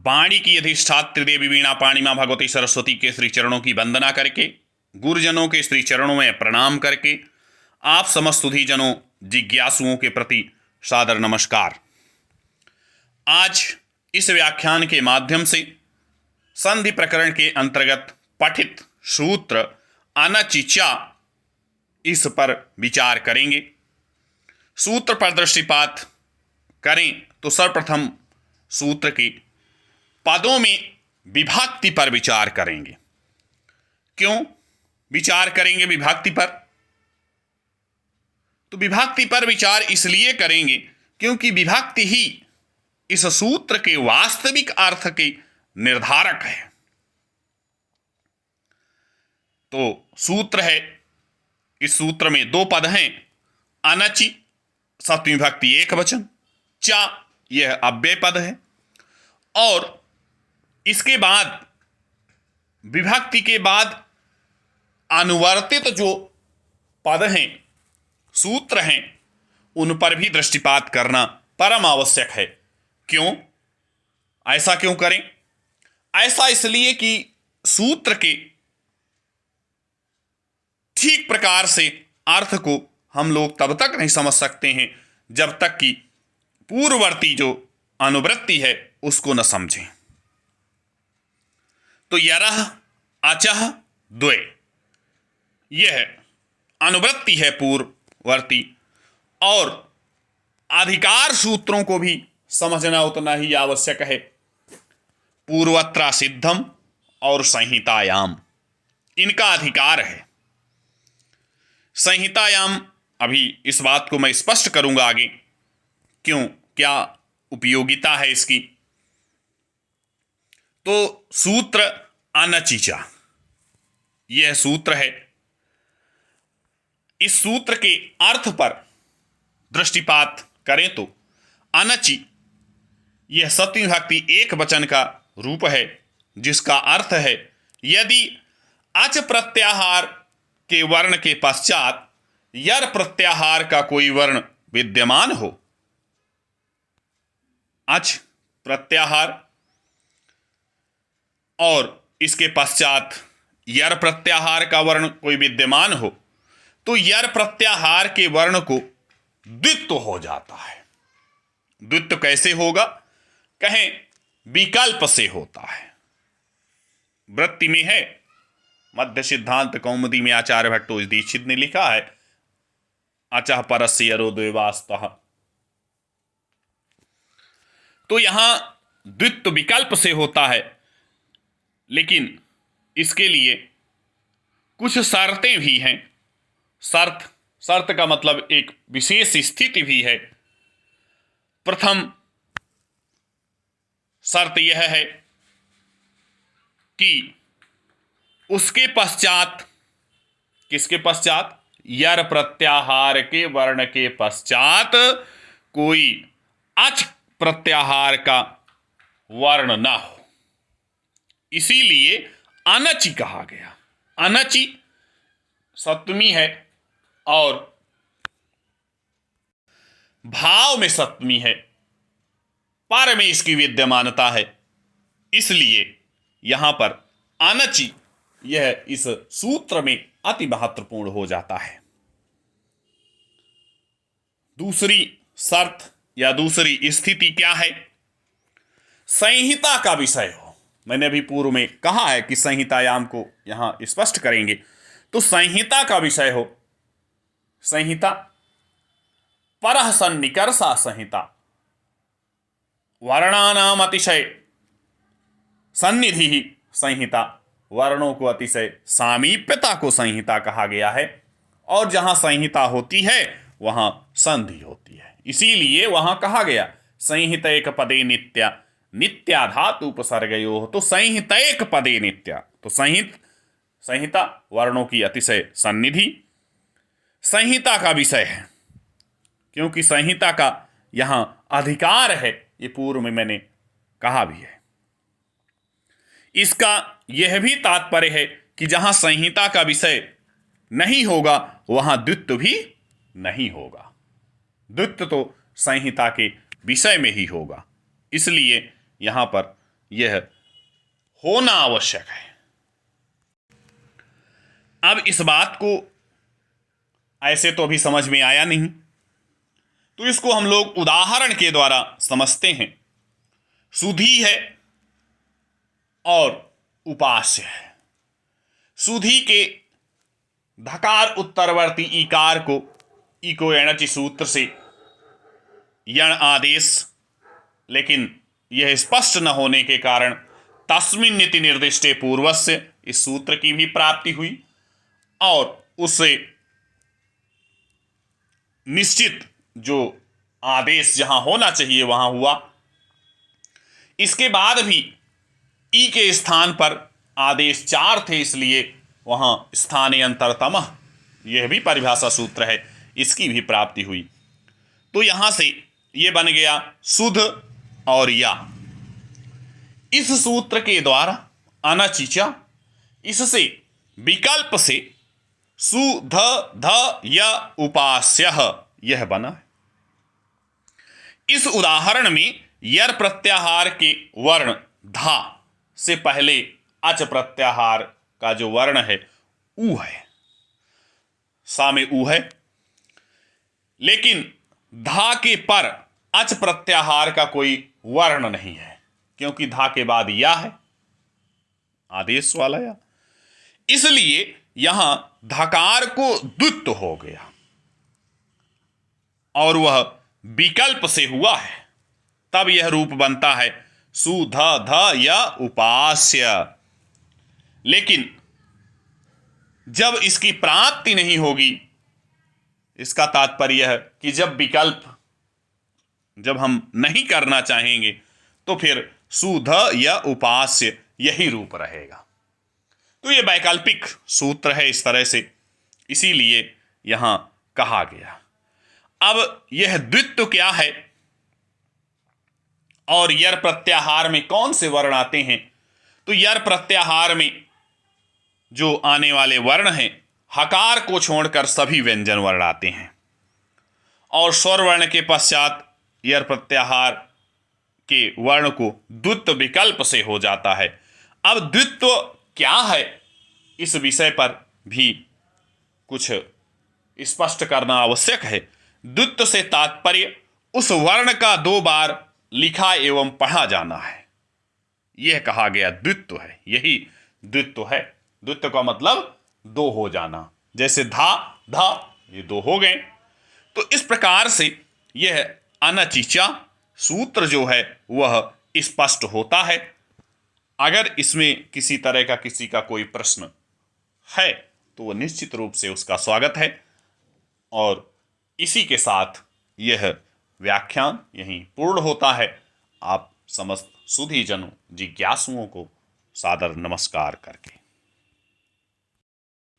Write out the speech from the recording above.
वाणी की अधिष्ठात्री देवी वीणा पाणी माँ भगवती सरस्वती के श्री चरणों की वंदना करके, गुरुजनों के श्री चरणों में प्रणाम करके आप समस्त सुधीजनों जिज्ञासुओं के प्रति सादर नमस्कार। आज इस व्याख्यान के माध्यम से संधि प्रकरण के अंतर्गत पठित सूत्र अनचिचा इस पर विचार करेंगे। सूत्र पर दृष्टिपात करें तो सर्वप्रथम सूत्र के पदों में विभक्ति पर विचार करेंगे। क्यों विचार करेंगे विभक्ति पर? तो विभक्ति पर विचार इसलिए करेंगे क्योंकि विभक्ति ही इस सूत्र के वास्तविक अर्थ के निर्धारक है। तो सूत्र है, इस सूत्र में दो पद हैं, अनचि सप्तमी विभक्ति एक वचन, चा यह अव्यय पद है, और इसके बाद विभक्ति के बाद अनुवर्तित जो पद हैं, सूत्र हैं, उन पर भी दृष्टिपात करना परम आवश्यक है। क्यों? ऐसा क्यों करें? ऐसा इसलिए कि सूत्र के ठीक प्रकार से अर्थ को हम लोग तब तक नहीं समझ सकते हैं जब तक कि पूर्ववर्ती जो अनुवृत्ति है उसको न समझें। तो यरह अचह द्वे यह अनुवृत्ति है पूर्ववर्ती, और अधिकार सूत्रों को भी समझना उतना ही आवश्यक है। पूर्वत्र सिद्धम और संहितायाम इनका अधिकार है। संहितायाम अभी इस बात को मैं स्पष्ट करूंगा आगे, क्यों, क्या उपयोगिता है इसकी। तो सूत्र अनचिचा यह सूत्र है। इस सूत्र के अर्थ पर दृष्टिपात करें तो अनचि यह सप्तमी विभक्ति एक वचन का रूप है, जिसका अर्थ है यदि अच प्रत्याहार के वर्ण के पश्चात यर प्रत्याहार का कोई वर्ण विद्यमान हो। अच प्रत्याहार और इसके पश्चात यर प्रत्याहार का वर्ण कोई विद्यमान हो तो यर प्रत्याहार के वर्ण को द्वित्व हो जाता है। द्वित्व कैसे होगा? कहें विकल्प से होता है। वृत्ति में है, मध्य सिद्धांत कौमुदी में आचार्य भट्टो दीक्षित ने लिखा है, अचः परस्य यरो द्वेवास्तः। तो यहां द्वित्व विकल्प से होता है, लेकिन इसके लिए कुछ शर्तें भी हैं। शर्त का मतलब एक विशेष स्थिति भी है। प्रथम शर्त यह है कि उसके पश्चात, किसके पश्चात? यर प्रत्याहार के वर्ण के पश्चात कोई अच प्रत्याहार का वर्ण ना हो। इसीलिए अनचि कहा गया। अनचि सप्तमी है और भाव में सप्तमी है, पर में इसकी विद्यमानता है, इसलिए यहां पर अनचि यह इस सूत्र में अति महत्वपूर्ण हो जाता है। दूसरी शर्त या दूसरी स्थिति क्या है? संहिता का विषय हो। मैंने अभी पूर्व में कहा है कि संहितायाम को यहां स्पष्ट करेंगे। तो संहिता का विषय हो। संहिता परः सन्निकर्षा संहिता, वर्णानाम अतिशय सन्निधि संहिता, वर्णों को अतिशय सामीप्यता को संहिता कहा गया है। और जहां संहिता होती है वहां संधि होती है, इसीलिए वहां कहा गया संहितैक पदे नित्या, नित्या धातु उपसर्गयो। तो संहितैक पदे नित्या, तो संहिता वर्णों की अतिशय सन्निधि संहिता का विषय है, क्योंकि संहिता का यहां अधिकार है। ये पूर्व में मैंने कहा भी है। इसका यह भी तात्पर्य है कि जहां संहिता का विषय नहीं होगा वहां द्वित्व भी नहीं होगा। द्वित्व तो संहिता के विषय में ही होगा, इसलिए यहां पर यह होना आवश्यक है। अब इस बात को ऐसे तो अभी समझ में आया नहीं, तो इसको हम लोग उदाहरण के द्वारा समझते हैं। सुधी है और उपास्य है। सुधी के धकार उत्तरवर्ती ईकार को इको एणचि सूत्र से यण आदेश, लेकिन यह स्पष्ट न होने के कारण तस्मिन् इति निर्दिष्टे पूर्वस्य इस सूत्र की भी प्राप्ति हुई और उससे निश्चित जो आदेश जहां होना चाहिए वहां हुआ। इसके बाद भी ई के स्थान पर आदेश 4 थे, इसलिए वहां स्थाने अंतरतमः यह भी परिभाषा सूत्र है, इसकी भी प्राप्ति हुई। तो यहां से यह बन गया सुध और या। इस सूत्र के द्वारा अनचिचा, इससे विकल्प से सु ध ध य उपास्यः यह बना है। इस उदाहरण में यर प्रत्याहार के वर्ण धा से पहले अच प्रत्याहार का जो वर्ण है ऊ है, सा में ऊ है, लेकिन धा के पर अच प्रत्याहार का कोई वर्ण नहीं है, क्योंकि धा के बाद या है, आदेश वाला या। इसलिए यहां धकार को द्वित्व हो गया और वह विकल्प से हुआ है, तब यह रूप बनता है सु ध ध य उपास्य। लेकिन जब इसकी प्राप्ति नहीं होगी, इसका तात्पर्य है कि जब विकल्प जब हम नहीं करना चाहेंगे तो फिर सु ध य उपास्य यही रूप रहेगा। तो ये वैकल्पिक सूत्र है इस तरह से, इसीलिए यहां कहा गया। अब यह द्वित्व क्या है और यर प्रत्याहार में कौन से वर्ण आते हैं? तो यर प्रत्याहार में जो आने वाले वर्ण हैं, हकार को छोड़कर सभी व्यंजन वर्ण आते हैं और स्वर वर्ण के पश्चात यर प्रत्याहार के वर्ण को द्वित्व विकल्प से हो जाता है। अब द्वित्व क्या है, इस विषय पर भी कुछ स्पष्ट करना आवश्यक है। द्वित्व से तात्पर्य उस वर्ण का 2 बार लिखा एवं पढ़ा जाना है, यह कहा गया द्वित्व है, यही द्वित्व है। द्वित्व का मतलब 2 हो जाना, जैसे धा धा ये 2 हो गए। तो इस प्रकार से यह अनचिचा सूत्र जो है वह स्पष्ट होता है। अगर इसमें किसी तरह का किसी का कोई प्रश्न है तो वह निश्चित रूप से उसका स्वागत है। और इसी के साथ यह व्याख्यान यहीं पूर्ण होता है। आप समस्त सुधी जनों जिज्ञासुओं को सादर नमस्कार करके